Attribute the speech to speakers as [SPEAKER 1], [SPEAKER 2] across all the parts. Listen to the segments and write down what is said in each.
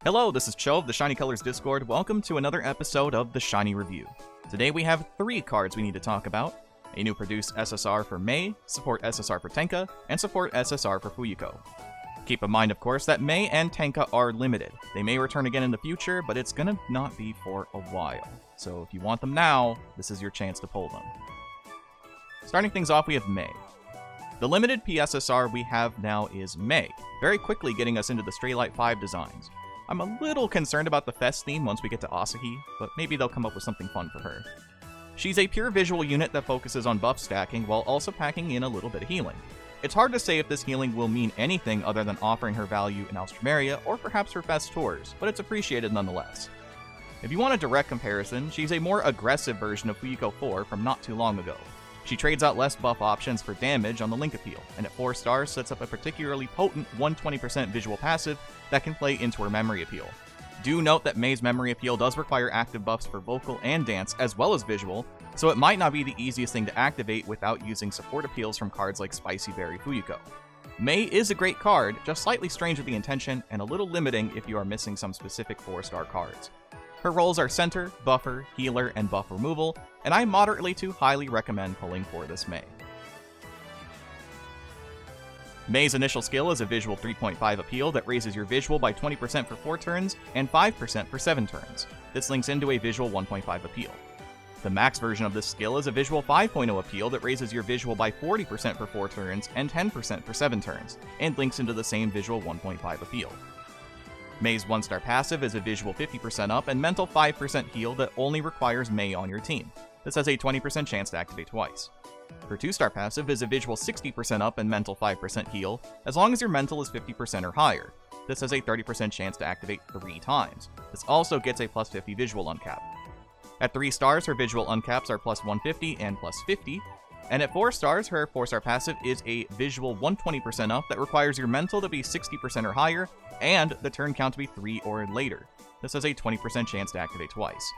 [SPEAKER 1] Hello, this is Cho of the Shiny Colors Discord. Welcome to another episode of the Shiny Review. Today we have 3 cards we need to talk about. A new produced SSR for Mei, support SSR for Tanka, and support SSR for Yuuko. Keep in mind, of course, that Mei and Tanka are limited. They may return again in the future, but it's gonna not be for a while. So if you want them now, this is your chance to pull them. Starting things off, we have Mei. The limited P-SSR we have now is Mei, very quickly getting us into the Straylight 5 designs. I'm a little concerned about the Fest theme once we get to Asahi, but maybe they'll come up with something fun for her. She's a pure visual unit that focuses on buff stacking while also packing in a little bit of healing. It's hard to say if this healing will mean anything other than offering her value in Austrameria or perhaps her Fest tours, but it's appreciated nonetheless. If you want a direct comparison, she's a more aggressive version of Yuuko 4 from not too long ago. She trades out less buff options for damage on the Link appeal, and at 4 stars sets up a particularly potent 120% visual passive that can play into her memory appeal. Do note that Mei's memory appeal does require active buffs for vocal and dance as well as visual, so it might not be the easiest thing to activate without using support appeals from cards like Spicy Berry Yuuko. Mei is a great card, just slightly strange with the intention and a little limiting if you are missing some specific 4-star cards. Her roles are center, buffer, healer, and buff removal, and I moderately to highly recommend pulling for this Mei. Mei's initial skill is a visual 3.5 appeal that raises your visual by 20% for 4 turns and 5% for 7 turns. This links into a visual 1.5 appeal. The max version of this skill is a visual 5.0 appeal that raises your visual by 40% for 4 turns and 10% for 7 turns, and links into the same visual 1.5 appeal. Mei's 1-star passive is a visual 50% up and mental 5% heal that only requires Mei on your team. This has a 20% chance to activate twice. Her 2-star passive is a visual 60% up and mental 5% heal, as long as your mental is 50% or higher. This has a 30% chance to activate 3 times. This also gets a plus 50 visual uncap. At 3 stars, her visual uncaps are plus 150 and plus 50, and at 4 stars, her 4-star passive is a visual 120% up that requires your mental to be 60% or higher, and the turn count to be 3 or later. This has a 20% chance to activate twice.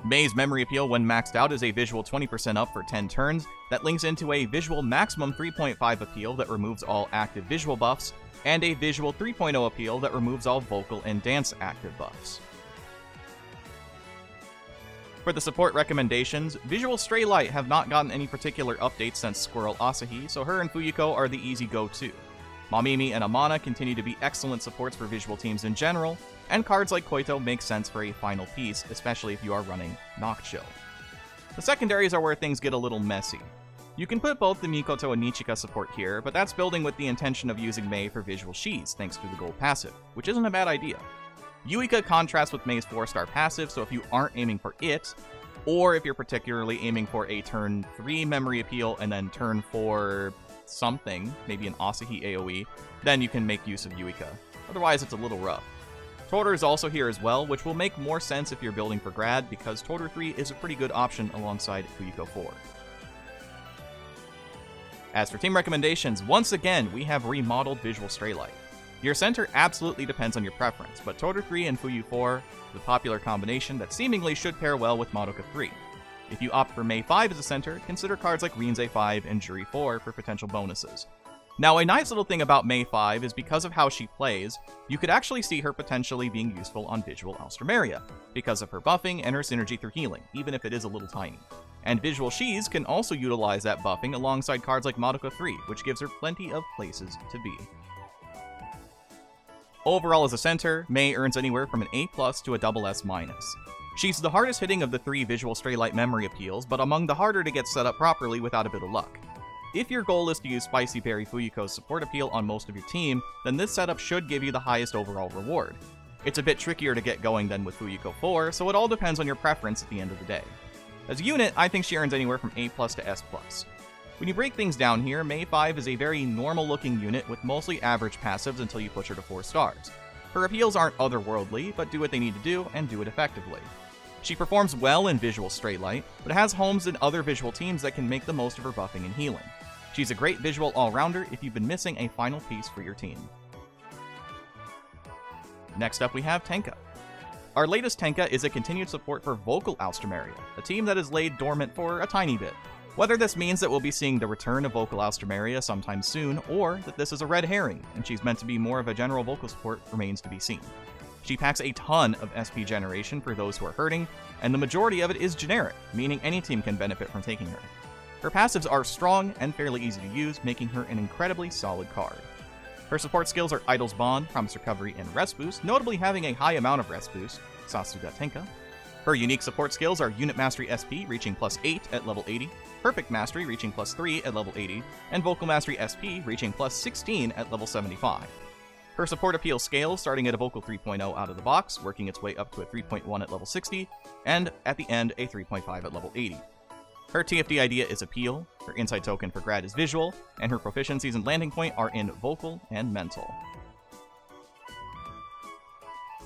[SPEAKER 1] Mei's memory appeal when maxed out is a visual 20% up for 10 turns that links into a visual maximum 3.5 appeal that removes all active visual buffs, and a visual 3.0 appeal that removes all vocal and dance active buffs. For the support recommendations, Visual Straylight have not gotten any particular updates since Squirrel Asahi, so her and Yuuko are the easy go-to. Mamimi and Amana continue to be excellent supports for visual teams in general, and cards like Koito make sense for a final piece, especially if you are running Nocchill. The secondaries are where things get a little messy. You can put both the Mikoto and Nichika support here, but that's building with the intention of using Mei for visual Shiz thanks to the gold passive, which isn't a bad idea. Yuika contrasts with Mei's 4-star passive, so if you aren't aiming for it, or if you're particularly aiming for a turn 3 memory appeal and then turn 4 something, maybe an Asahi AoE, then you can make use of Yuika. Otherwise, it's a little rough. Torter is also here as well, which will make more sense if you're building for Grad, because Torter 3 is a pretty good option alongside Yuuko 4. As for team recommendations, once again, we have remodeled Visual Straylight. Your center absolutely depends on your preference, but Torter 3 and Fuyu 4 is a popular combination that seemingly should pair well with Madoka 3. If you opt for Mei 5 as a center, consider cards like Rinzai 5 and Juri 4 for potential bonuses. Now, a nice little thing about Mei 5 is because of how she plays, you could actually see her potentially being useful on Visual Austrameria, because of her buffing and her synergy through healing, even if it is a little tiny. And Visual Shiz can also utilize that buffing alongside cards like Madoka 3, which gives her plenty of places to be. Overall as a center, Mei earns anywhere from an A+ to a SS-. She's the hardest hitting of the 3 Visual Straylight memory appeals, but among the harder to get set up properly without a bit of luck. If your goal is to use Spicy Berry Yuuko's support appeal on most of your team, then this setup should give you the highest overall reward. It's a bit trickier to get going than with Yuuko 4, so it all depends on your preference at the end of the day. As a unit, I think she earns anywhere from A+ to S+. When you break things down here, Mei 5 is a very normal-looking unit with mostly average passives until you push her to 4 stars. Her appeals aren't otherworldly, but do what they need to do, and do it effectively. She performs well in Visual Straylight, but has homes in other visual teams that can make the most of her buffing and healing. She's a great visual all-rounder if you've been missing a final piece for your team. Next up we have Tanka. Our latest Tanka is a continued support for Vocal Austrameria, a team that has laid dormant for a tiny bit. Whether this means that we'll be seeing the return of Vocal Austrameria sometime soon, or that this is a red herring, and she's meant to be more of a general vocal support, remains to be seen. She packs a ton of SP generation for those who are hurting, and the majority of it is generic, meaning any team can benefit from taking her. Her passives are strong and fairly easy to use, making her an incredibly solid card. Her support skills are Idol's Bond, Promise Recovery, and Rest Boost, notably having a high amount of Rest Boost, Sasuga Tanka. Her unique support skills are Unit Mastery SP, reaching +8 at level 80, Perfect Mastery, reaching +3 at level 80, and Vocal Mastery SP, reaching +16 at level 75. Her support appeal scales, starting at a Vocal 3.0 out of the box, working its way up to a 3.1 at level 60, and at the end a 3.5 at level 80. Her TFD idea is Appeal, her Insight token for Grad is Visual, and her proficiencies and landing point are in Vocal and Mental.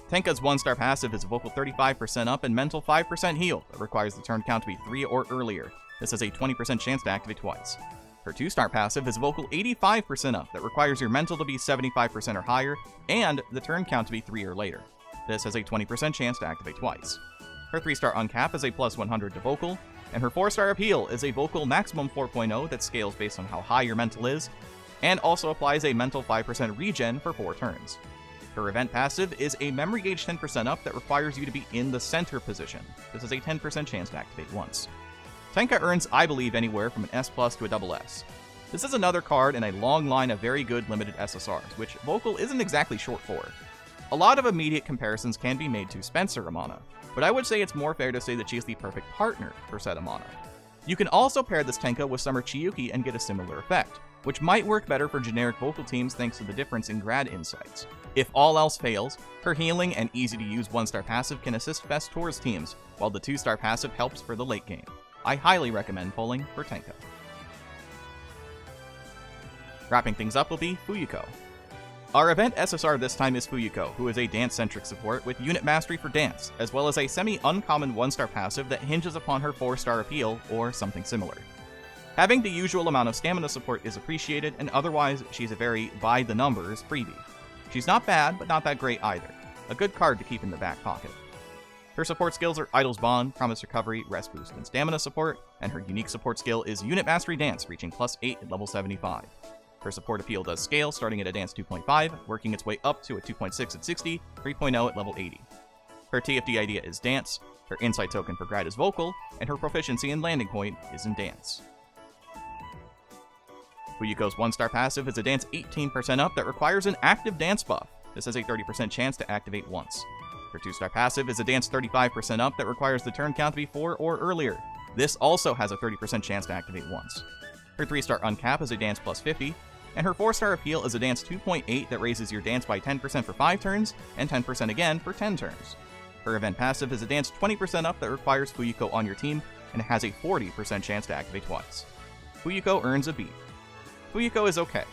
[SPEAKER 1] Tanka's 1-star passive is Vocal 35% up and Mental 5% heal, that requires the turn count to be 3 or earlier. This has a 20% chance to activate twice. Her 2-star passive is Vocal 85% up, that requires your Mental to be 75% or higher, and the turn count to be 3 or later. This has a 20% chance to activate twice. Her 3-star uncap is a +100 to Vocal, and her 4-star appeal is a Vocal maximum 4.0 that scales based on how high your Mental is, and also applies a Mental 5% regen for 4 turns. Her event passive is a memory gauge 10% up that requires you to be in the center position. This has a 10% chance to activate once. Tanka earns, I believe, anywhere from an S+ to a SS. This is another card in a long line of very good limited SSRs, which Vocal isn't exactly short for. A lot of immediate comparisons can be made to Spencer Amana, but I would say it's more fair to say that she is the perfect partner for said Amana. You can also pair this Tanka with Summer Chiyuki and get a similar effect, which might work better for generic Vocal teams thanks to the difference in grad insights. If all else fails, her healing and easy-to-use 1-star passive can assist best Tours teams, while the 2-star passive helps for the late game. I highly recommend pulling for Tanka. Wrapping things up will be Fuyuko. Our event SSR this time is Fuyuko, who is a dance-centric support with unit mastery for dance, as well as a semi-uncommon 1-star passive that hinges upon her 4-star appeal or something similar. Having the usual amount of stamina support is appreciated, and otherwise she's a very by-the-numbers freebie. She's not bad, but not that great either. A good card to keep in the back pocket. Her support skills are Idol's Bond, Promise Recovery, Rest Boost, and Stamina support, and her unique support skill is Unit Mastery Dance, reaching +8 at level 75. Her support appeal does scale, starting at a Dance 2.5, working its way up to a 2.6 at 60, 3.0 at level 80. Her TFD idea is Dance, her Insight token for Grad is Vocal, and her proficiency and landing point is in Dance. Fuyuko's 1-star passive is a Dance 18% up that requires an active Dance buff. This has a 30% chance to activate once. Her 2-star passive is a Dance 35% up that requires the turn count to be 4 or earlier. This also has a 30% chance to activate once. Her 3-star uncap is a Dance +50, and her 4-star appeal is a Dance 2.8 that raises your Dance by 10% for 5 turns, and 10% again for 10 turns. Her event passive is a Dance 20% up that requires Fuyuko on your team, and it has a 40% chance to activate twice. Fuyuko earns a B. Fuyuko is okay.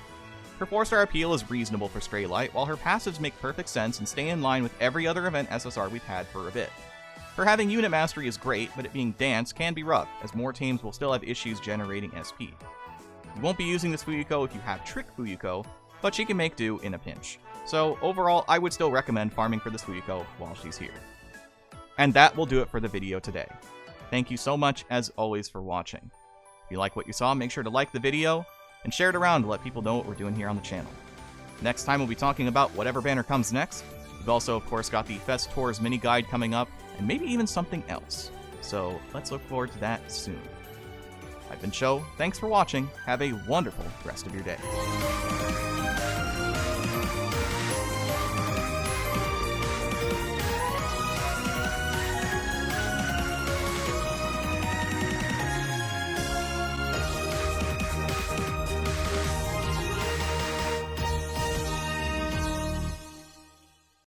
[SPEAKER 1] Her 4-star appeal is reasonable for Stray Light, while her passives make perfect sense and stay in line with every other event SSR we've had for a bit. Her having unit mastery is great, but it being Dance can be rough, as more teams will still have issues generating SP. You won't be using this Fuyuko if you have Trick Fuyuko, but she can make do in a pinch. So overall, I would still recommend farming for this Fuyuko while she's here. And that will do it for the video today. Thank you so much, as always, for watching. If you like what you saw, make sure to like the video, and share it around to let people know what we're doing here on the channel. Next time we'll be talking about whatever banner comes next. We've also, of course, got the Fest Tours mini guide coming up, and maybe even something else. So let's look forward to that soon. I've been Sho, thanks for watching, have a wonderful rest of your day.